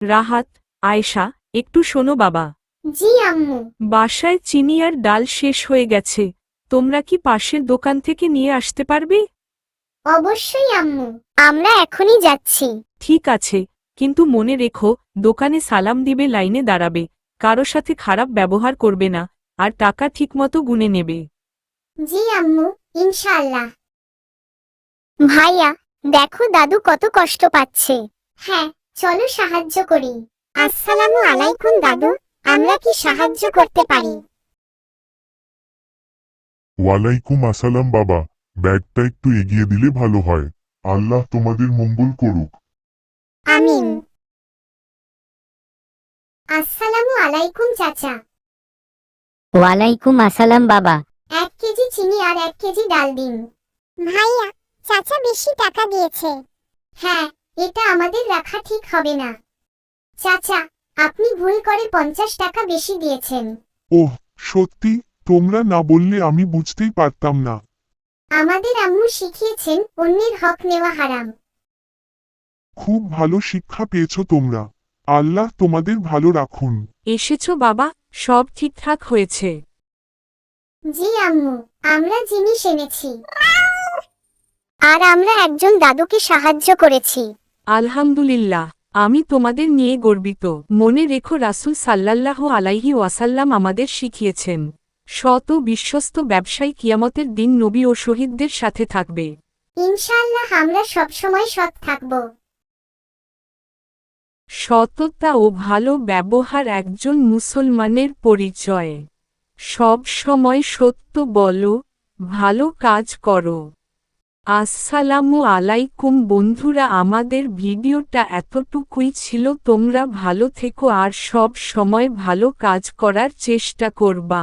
রাহাত, আয়েশা, একটু শোনো বাবা। জি আম্মু। বাসায় চিনি আর ডাল শেষ হয়ে গেছে, তোমরা কি পাশের দোকান থেকে নিয়ে আসতে পারবে? অবশ্যই আম্মু, আমরা এখনই যাচ্ছি। ঠিক আছে, কিন্তু মনে রেখো, দোকানে সালাম দিবে, লাইনে দাঁড়াবে, কারো সাথে খারাপ ব্যবহার করবে না, আর টাকা ঠিকমতো গুনে নেবে। জি আম্মু, ইনশাআল্লাহ। ভাইয়া, দেখো দাদু কত কষ্ট পাচ্ছে। হ্যাঁ, চলো সাহায্য করি। আসসালামু আলাইকুম দাদু, আমরা কি সাহায্য করতে পারি? ওয়ালাইকুম আসসালাম বাবা, ব্যাগটা একটু এগিয়ে দিলে ভালো হয়। আল্লাহ তোমাদের মঙ্গল করুক। আমিন। আসসালামু আলাইকুম চাচা। ওয়ালাইকুম আসসালাম বাবা। 1 কেজি চিনি আর 1 কেজি ডাল দিন। ভাইয়া, চাচা বেশি টাকা দিয়েছে। হ্যাঁ, এটা আমাদের রাখা ঠিক হবে না। চাচা, আপনি ভুল করে 50 টাকা বেশি দিয়েছেন। ওহ, সত্যি? তোমরা না বললে আমি বুঝতেই পারতাম না। আমাদের আম্মু শিখিয়েছেন অন্যের হক নেওয়া হারাম। খুব ভালো শিক্ষা পেয়েছো তোমরা। আল্লাহ তোমাদের ভালো রাখুন। এসেছো বাবা, সব ঠিকঠাক হয়েছে। জি আম্মু, আমরা জিনিস এনেছি। আর আমরা একজন দাদুকে সাহায্য করেছি। আলহামদুলিল্লাহ, আমি তোমাদের নিয়ে গর্বিত। মনে রেখো, রাসূল সাল্লাল্লাহু আলাইহি ওয়াসাল্লাম আমাদের শিখিয়েছেন, সৎ ও বিশ্বস্ত ব্যবসায়ী কিয়ামতের দিন নবী ও শহীদদের সাথে থাকবে। ইনশাআল্লাহ আমরা সবসময় সৎ থাকব। সততা ও ভালো ব্যবহার একজন মুসলমানের পরিচয়। সব সময় সত্য বলো, ভালো কাজ করো। আসসালামু আলাইকুম বন্ধুরা, আমাদের ভিডিওটা এতটুকুই ছিল। তোমরা ভালো থেকো আর সব সময় ভালো কাজ করার চেষ্টা করবা।